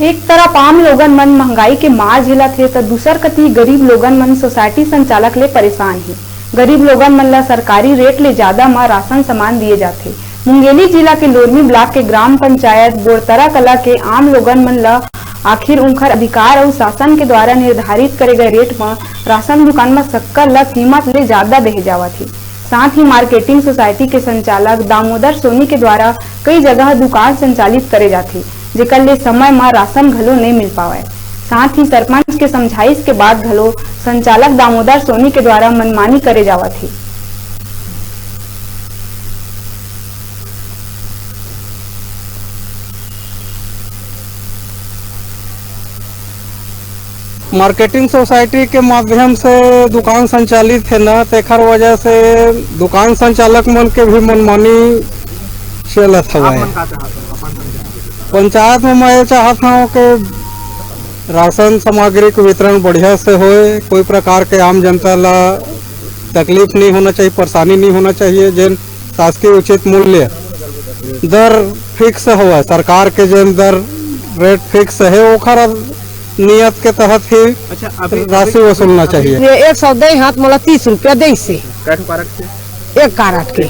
एक तरफ आम लोगन मन महंगाई के मार झेलत हे तो दूसर कती गरीब लोगन मन सोसाइटी संचालक ले परेशान हे। गरीब लोगन मन ला सरकारी रेट ले ज्यादा में राशन सामान दिए जाते। मुंगेली जिला के लोरमी ब्लॉक के ग्राम पंचायत बोरतरा कला के आम लोगन मन ला आखिर उनकर अधिकार और शासन के द्वारा निर्धारित करे गए रेट में राशन दुकान में शक्कर ला कीमत ले ज्यादा देहे जावत है। साथ ही मार्केटिंग सोसाइटी के संचालक दामोदर सोनी के द्वारा कई जगह दुकान संचालित करे जाते, जेकर ले समय में राशन घलो नहीं मिल पावे। साथ ही सरपंच के समझाइश के बाद घलो संचालक दामोदर सोनी के द्वारा मनमानी करे जावत है। मार्केटिंग सोसाइटी के माध्यम से दुकान संचालित है ना, तेखर वजह से दुकान संचालक मन के भी मनमानी चलत हवा है। पंचायत में मैं चाहता हूँ कि राशन सामग्री के वितरण बढ़िया से होए, कोई प्रकार के आम जनता ला तकलीफ नहीं होना चाहिए, परेशानी नहीं होना चाहिए। जिन शासकीय उचित मूल्य दर फिक्स हुआ, सरकार के जिन दर रेट फिक्स है ओखर नियत के तहत ही राशि वसूलना चाहिए। ये 100 दे हाथ मोला 30 रुपया दे से एक कारट के।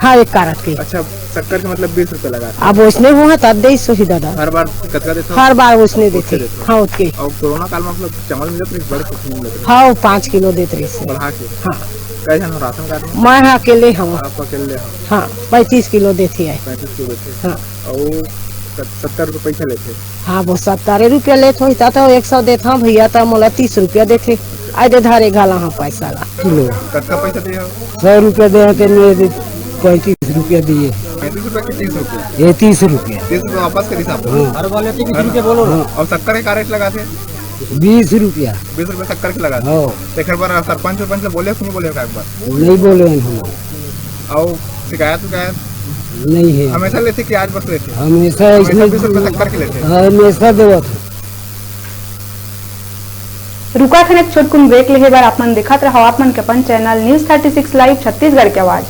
हाँ, एक कारट के। अच्छा, शक्कर के मतलब 20 रुपया लगा। अब उसने हुआ तब दे सो ही दादा। हर बार कतका देते? हर बार उसने देते। हाँ, उसके। और कोरोना काल में मतलब चावल मिलत रही बड़े कुछ नहीं मिलत। हाँ, 5 किलो देते रही से। बढ़ा के। हाँ। कई जन राशन कार्ड? मैं अकेले हूँ। आप अकेले हो? हाँ, 35 किलो देती है। 35 किलो देते। हाँ। और 70 रुपये पैसा लेते? हाँ, वो 70 रुपया लेते हो तो 100 देता हूँ भैया, तो मोला 30 रुपया देते। आज धारे घाला हाँ पैसा ला किलो। कतका पैसा दे? 100 रुपया दे 35 रुपया दिए। 35 रुपया के 30 रुपये? ये 30 रुपया। 30 रुपये वापस करी साहब? हर वाले 30 रुपया बोलो ना। और शक्कर के कारट लगा थे? 20 रुपया। 20 रुपये शक्कर के लगा थे। एक बार सरपंच से बोले सुन बोले एक बार? नहीं बोले हम। और शिकायत नहीं है। हमेशा लेते कि आज बस लेते? हमेशा 20 रुपये शक्कर के लेते? हमेशा देवत। रुका खने छोटकुन ब्रेक लेहे बार आपमन देखत रहो आपमन के अपन चैनल न्यूज़ 36 लाइव छत्तीसगढ़ के आवाज।